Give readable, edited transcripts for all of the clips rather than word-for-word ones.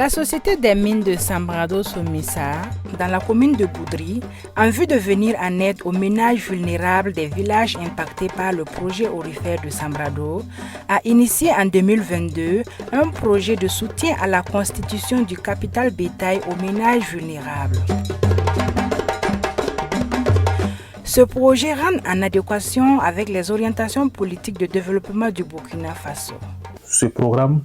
La société des mines de Sambrado Somissa, dans la commune de Goudry, en vue de venir en aide aux ménages vulnérables des villages impactés par le projet aurifère de Sambrado, a initié en 2022 un projet de soutien à la constitution du capital bétail aux ménages vulnérables. Ce projet rentre en adéquation avec les orientations politiques de développement du Burkina Faso. Ce programme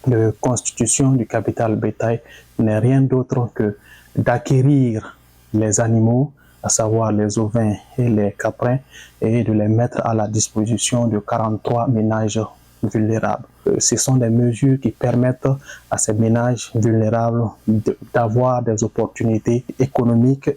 de constitution du capital bétail n'est rien d'autre que d'acquérir les animaux, à savoir les ovins et les caprins, et de les mettre à la disposition de 43 ménages vulnérables. Ce sont des mesures qui permettent à ces ménages vulnérables d'avoir des opportunités économiques.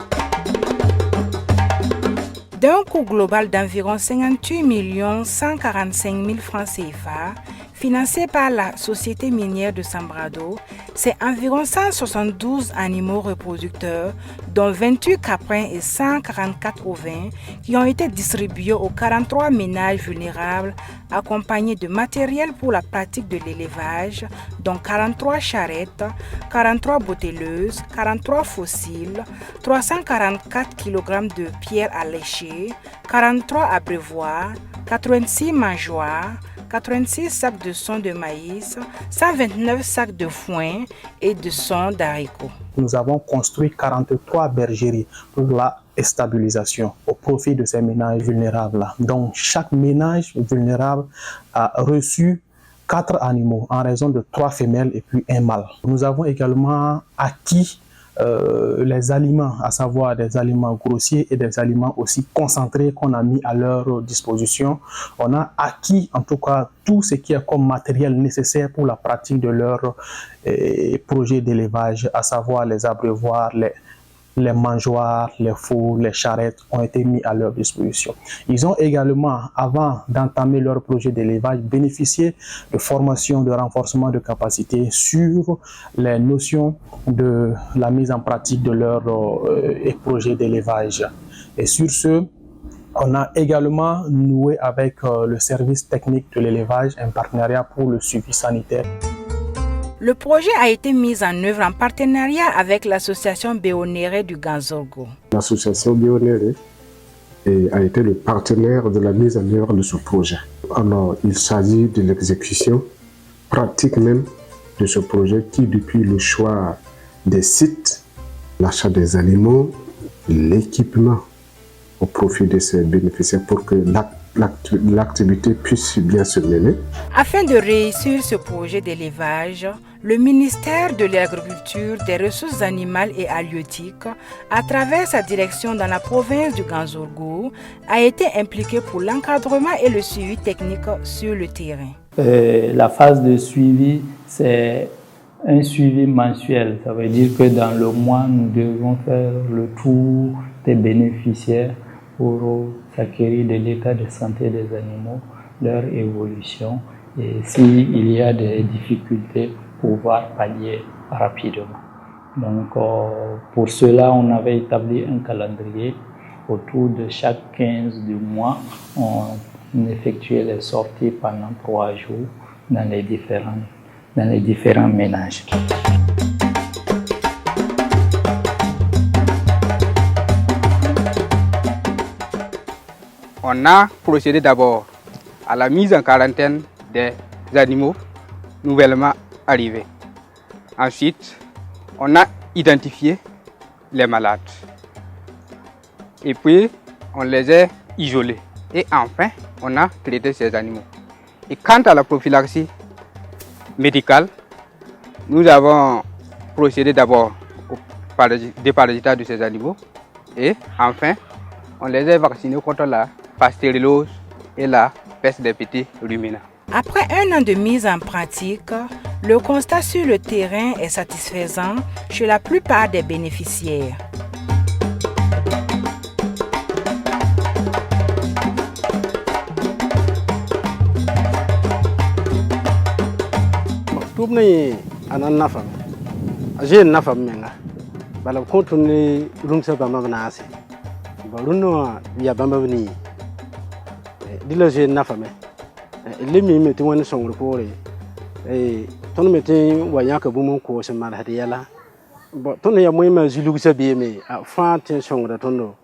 D'un coût global d'environ 58 145 000 francs CFA, financé par la société minière de Sambrado, c'est environ 172 animaux reproducteurs, dont 28 caprins et 144 ovins, qui ont été distribués aux 43 ménages vulnérables, accompagnés de matériel pour la pratique de l'élevage, dont 43 charrettes, 43 botelleuses, 43 fossiles, 344 kg de pierres à lécher, 43 abreuvoirs, 86 mangeoires, 86 sacs de son de maïs, 129 sacs de foin et de son d'haricots. Nous avons construit 43 bergeries pour la stabilisation au profit de ces ménages vulnérables. Donc chaque ménage vulnérable a reçu 4 animaux en raison de 3 femelles et puis un mâle. Nous avons également acquis les aliments, à savoir des aliments grossiers et des aliments aussi concentrés qu'on a mis à leur disposition. On a acquis en tout cas tout ce qui est comme matériel nécessaire pour la pratique de leur projet d'élevage, à savoir les abreuvoirs, les mangeoires, les fours, les charrettes ont été mis à leur disposition. Ils ont également, avant d'entamer leur projet d'élevage, bénéficié de formations de renforcement de capacité sur les notions de la mise en pratique de leur projet d'élevage. Et sur ce, on a également noué avec le service technique de l'élevage un partenariat pour le suivi sanitaire. Le projet a été mis en œuvre en partenariat avec l'association Béonéré du Ganzorgo. L'association Béonéré a été le partenaire de la mise en œuvre de ce projet. Alors, il s'agit de l'exécution pratique même de ce projet qui, depuis le choix des sites, l'achat des animaux, l'équipement au profit de ces bénéficiaires pour que l'activité puisse bien se mener. Afin de réussir ce projet d'élevage, le ministère de l'Agriculture, des Ressources animales et halieutiques, à travers sa direction dans la province du Ganzorgo, a été impliqué pour l'encadrement et le suivi technique sur le terrain. La phase de suivi, c'est un suivi mensuel. Ça veut dire que dans le mois, nous devons faire le tour des bénéficiaires pour s'acquérir de l'état de santé des animaux, leur évolution et s'il y a des difficultés, pouvoir pallier rapidement. Donc pour cela, on avait établi un calendrier. Autour de chaque 15 du mois, on effectuait les sorties pendant 3 jours dans les différents ménages. On a procédé d'abord à la mise en quarantaine des animaux nouvellement arrivés. Ensuite, on a identifié les malades. Et puis, on les a isolés. Et enfin, on a traité ces animaux. Et quant à la prophylaxie médicale, nous avons procédé d'abord au déparasitage de ces animaux. Et enfin, on les a vaccinés contre la pastérellose et la peste des petits ruminants. Après 1 an de mise en pratique, le constat sur le terrain est satisfaisant chez la plupart des bénéficiaires. Tubni anan nafam. Ajen nafam menga. Bala kontuni rumsa bama banasi. Baruno ya bama bani. Dilo je nafame. Limi meti wani songro pore. Ton metin wanya ka bumun ko se mar hadiyala bo ton ya moy ma zulug sa bi me fa tin song da tondo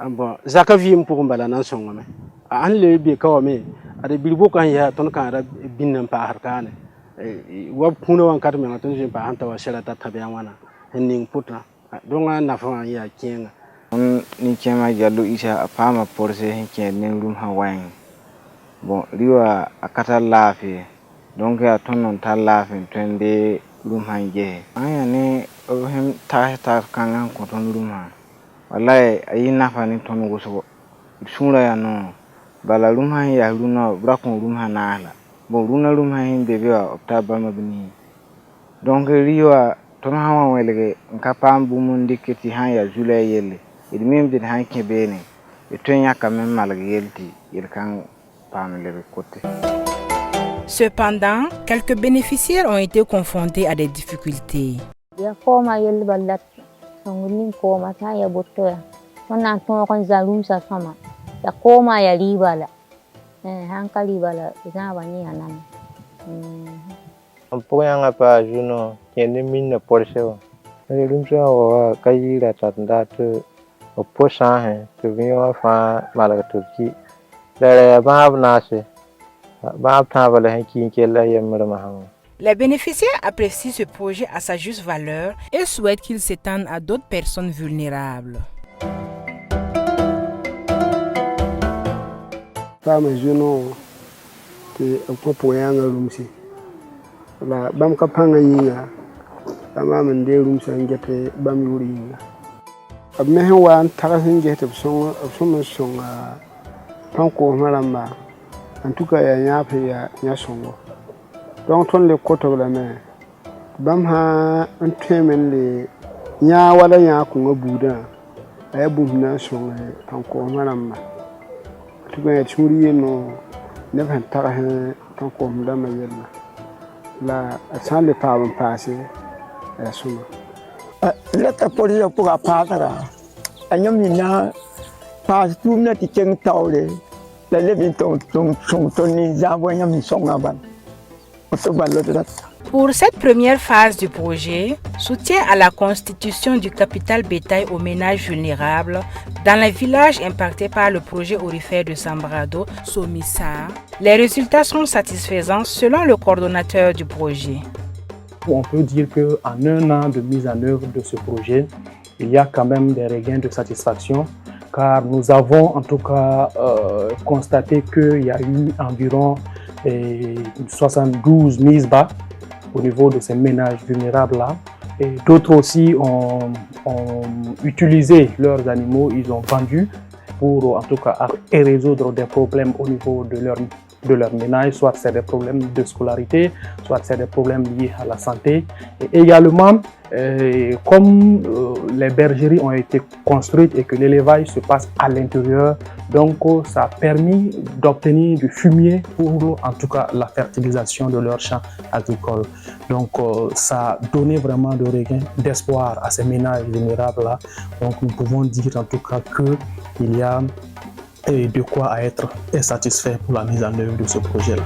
bo zaka vi pour mbala nan song me an le bi ka me ada bilbo kan ya ton kan ra binnan pa har kan wa puno wan kat me ton je pa hanta wa shara ta tabiya wana ning putra don na fa ya kenga ni kema jallo isa fama porse henke nen rum hawain bon riwa akata lafi donc ya tonon ta lafi twende rum hanje aya ne o hem ta kangan ko ton rum ha wallahi ayi nafa ni ton go so sura ya no bala rum ha ya runo brakon rum ha na ala bon runa rum ha hinde be opta ba mabni donc riwa ton hawa welege nkapam bu mun diketi ha ya julay yelle il même de hanke bene et tonya quand même malgré yelti il kan parmi les côtés. Cependant, quelques bénéficiaires ont été confrontés à des difficultés. Ya koma yel balat songulin koma ta ya botoya wannan tun kon zaru sa sama ya koma ya libala hankali bala ina bani hanan ampo yang apa juno kene min porsche le lumsa wa kayira tanda tu opposan he tu vio fa malaga turki le bab nase bab ta bala hanki kella yemra maham. Les bénéficiaires apprécient ce projet à sa juste valeur et souhaitent qu'il s'étende à d'autres personnes vulnérables. Fama juno te popo yanga rumsi la bam ka panga yinga ama man de rumsa ngete bam yuri yinga abme he wan taga ngete songa songa panko maramba en tout cas ya nyape ya nyasongo donc ton le koto la me bam ha entemen le nya wala nya ko ngabuda ay bumna songa panko maramba tout cas turi no ne ban taga he panko mdama yella la sans le pas passer suma la ta police pour apprendre anyam na pas tout na ti keng taule la levin ton ni zabo nyam songa ban. Pour cette première phase du projet, soutien à la constitution du capital bétail aux ménages vulnérables dans les villages impactés par le projet aurifère de Sambrado, Somissa, les résultats sont satisfaisants selon le coordonnateur du projet. On peut dire qu'en un an de mise en œuvre de ce projet, il y a quand même des regains de satisfaction car nous avons en tout cas constaté qu'il y a eu environ 72 mises bas au niveau de ces ménages vulnérables-là. Et d'autres aussi ont utilisé leurs animaux, ils ont vendu pour en tout cas résoudre des problèmes au niveau de leur ménage, soit c'est des problèmes de scolarité, soit c'est des problèmes liés à la santé. Et également, comme les bergeries ont été construites et que l'élevage se passe à l'intérieur, donc ça a permis d'obtenir du fumier pour en tout cas la fertilisation de leurs champs agricoles. Donc ça a donné vraiment de regain d'espoir à ces ménages vulnérables-là. Donc nous pouvons dire en tout cas qu'il y a de quoi être satisfait pour la mise en œuvre de ce projet-là.